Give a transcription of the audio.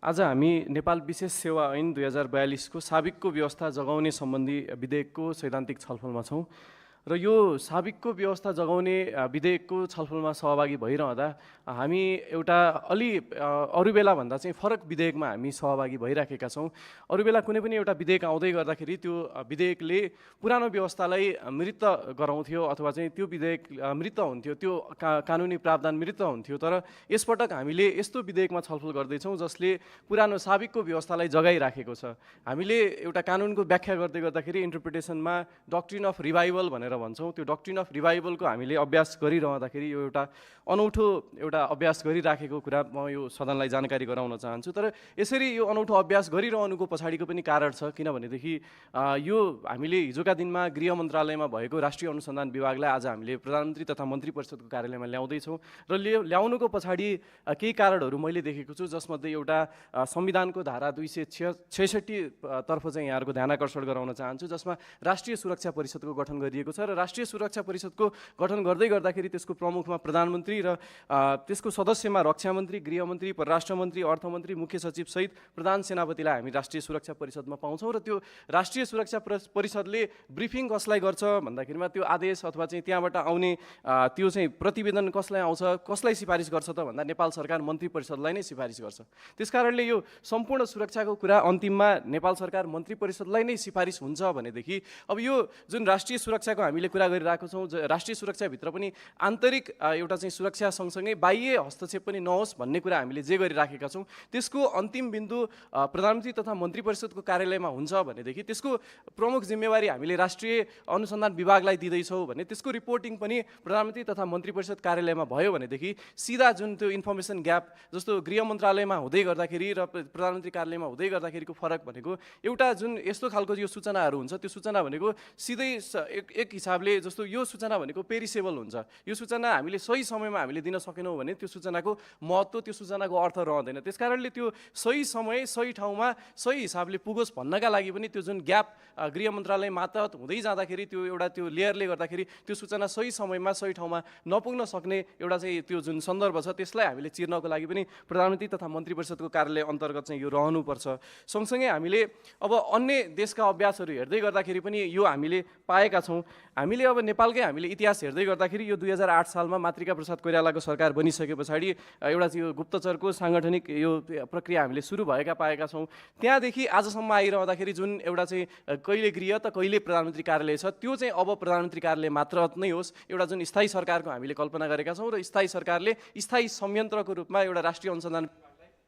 आज हामी नेपाल विशेष सेवा ऐन 2042 को साबिकको व्यवस्था जगाउने सम्बन्धी विधेयकको सैद्धान्तिक छलफलमा छौँ र यो साबिकको व्यवस्था जगाउने विधेयकको छलफलमा सहभागी भइरहँदा हामी एउटा अलि अरू बेला भन्दा चाहिँ फरक विधेयकमा हामी सहभागी भइराखेका छौँ। अरू बेला कुनै पनि एउटा विधेयक आउँदै गर्दाखेरि त्यो विधेयकले पुरानो व्यवस्थालाई मृत गराउँथ्यो अथवा चाहिँ त्यो विधेयक मृत हुन्थ्यो, त्यो कानुनी प्रावधान मृत हुन्थ्यो। तर यसपटक हामीले यस्तो विधेयकमा छलफल गर्दैछौँ जसले पुरानो साबिकको व्यवस्थालाई जगाइराखेको छ। हामीले एउटा कानुनको व्याख्या गर्दै गर्दाखेरि इन्टरप्रिटेसनमा डक्ट्रिन अफ रिभाइभल भनेर भन्छौँ। त्यो डक्ट्रिन अफ रिभाइभलको हामीले अभ्यास गरिरहँदाखेरि यो एउटा अनौठो अभ्यास गरिराखेको कुरा म यो सदनलाई जानकारी गराउन चाहन्छु। तर यसरी यो अनौठो अभ्यास गरिरहनुको पछाडिको पनि कारण छ, किनभनेदेखि यो हामीले हिजोका दिनमा गृह मन्त्रालयमा भएको राष्ट्रिय अनुसन्धान विभागलाई आज हामीले प्रधानमन्त्री तथा मन्त्री परिषदको कार्यालयमा ल्याउँदैछौँ र ल्याउनुको पछाडि केही कारणहरू मैले देखेको छु, जसमध्ये एउटा संविधानको धारा 266 तर्फ चाहिँ यहाँहरूको ध्यान आकर्षण गराउन चाहन्छु, जसमा राष्ट्रिय सुरक्षा परिषदको गठन गरिएको छ र राष्ट्रिय सुरक्षा परिषदको गठन गर्दै गर्दाखेरि त्यसको प्रमुखमा प्रधानमन्त्री र त्यसको सदस्यमा रक्षा मन्त्री, गृहमन्त्री, परराष्ट्र मन्त्री, अर्थमन्त्री, मुख्य सचिव सहित प्रधान सेनापतिलाई हामी राष्ट्रिय सुरक्षा परिषदमा पाउँछौँ। र त्यो राष्ट्रिय सुरक्षा परिषदले ब्रिफिङ कसलाई गर्छ भन्दाखेरिमा त्यो आदेश अथवा चाहिँ त्यहाँबाट आउने त्यो चाहिँ प्रतिवेदन कसलाई आउँछ, कसलाई सिफारिस गर्छ त भन्दा नेपाल सरकार मन्त्री परिषदलाई नै सिफारिस गर्छ। त्यसकारणले यो सम्पूर्ण सुरक्षाको कुरा अन्तिममा नेपाल सरकार मन्त्री परिषदलाई नै सिफारिस हुन्छ भनेदेखि अब यो जुन राष्ट्रिय सुरक्षाको हामीले कुरा गरिरहेको छौँ, राष्ट्रिय सुरक्षाभित्र पनि आन्तरिक एउटा चाहिँ सुरक्षा सँगसँगै बाह्य हस्तक्षेप पनि नहोस् भन्ने कुरा हामीले जे गरिराखेका छौँ, त्यसको अन्तिम बिन्दु प्रधानमन्त्री तथा मन्त्री परिषदको कार्यालयमा हुन्छ भनेदेखि त्यसको प्रमुख जिम्मेवारी हामीले राष्ट्रिय अनुसन्धान विभागलाई दिँदैछौँ भने त्यसको रिपोर्टिङ पनि प्रधानमन्त्री तथा मन्त्री परिषद कार्यालयमा भयो भनेदेखि सिधा जुन त्यो इन्फर्मेसन ग्याप जस्तो गृह मन्त्रालयमा हुँदै गर्दाखेरि र प्रधानमन्त्री कार्यालयमा हुँदै गर्दाखेरिको फरक भनेको एउटा जुन यस्तो खालको यो सूचनाहरू हुन्छ, त्यो सूचना भनेको सिधै एक हिसाबले जस्तो यो सूचना भनेको पेरिसेबल हुन्छ। यो सूचना हामीले सही समयमा हामीले दिन सकेनौँ भने त्यो सूचनाको महत्त्व, त्यो सूचनाको अर्थ रहँदैन। त्यसकारणले त्यो सही समय सही ठाउँमा सही हिसाबले पुगोस् भन्नका लागि पनि त्यो जुन ग्याप गृह मन्त्रालय मातहत हुँदै जाँदाखेरि त्यो एउटा त्यो लेयरले गर्दाखेरि त्यो सूचना सही समयमा सही ठाउँमा नपुग्न सक्ने एउटा चाहिँ त्यो जुन सन्दर्भ छ त्यसलाई हामीले चिर्नको लागि पनि प्रधानमन्त्री तथा मन्त्री परिषदको कार्यालय अन्तर्गत चाहिँ यो रहनुपर्छ। सँगसँगै हामीले अब अन्य देशका अभ्यासहरू हेर्दै गर्दाखेरि पनि यो हामीले पाएका छौँ। हामीले अब नेपालकै हामीले इतिहास हेर्दै गर्दाखेरि यो 2008 सालमा मातृका प्रसाद कोइरालाको सरकार बनिसके पछाडि एउटा चाहिँ यो गुप्तचरको साङ्गठनिक यो प्रक्रिया हामीले सुरु भएका पाएका छौँ। त्यहाँदेखि आजसम्म आइरहँदाखेरि जुन एउटा चाहिँ कहिले गृह त कहिले प्रधानमन्त्री कार्यालय छ, त्यो चाहिँ अब प्रधानमन्त्री कार्यालय मात्र नै होस्, एउटा जुन स्थायी सरकारको हामीले कल्पना गरेका छौँ र स्थायी सरकारले स्थायी संयन्त्रको रूपमा एउटा राष्ट्रिय अनुसन्धान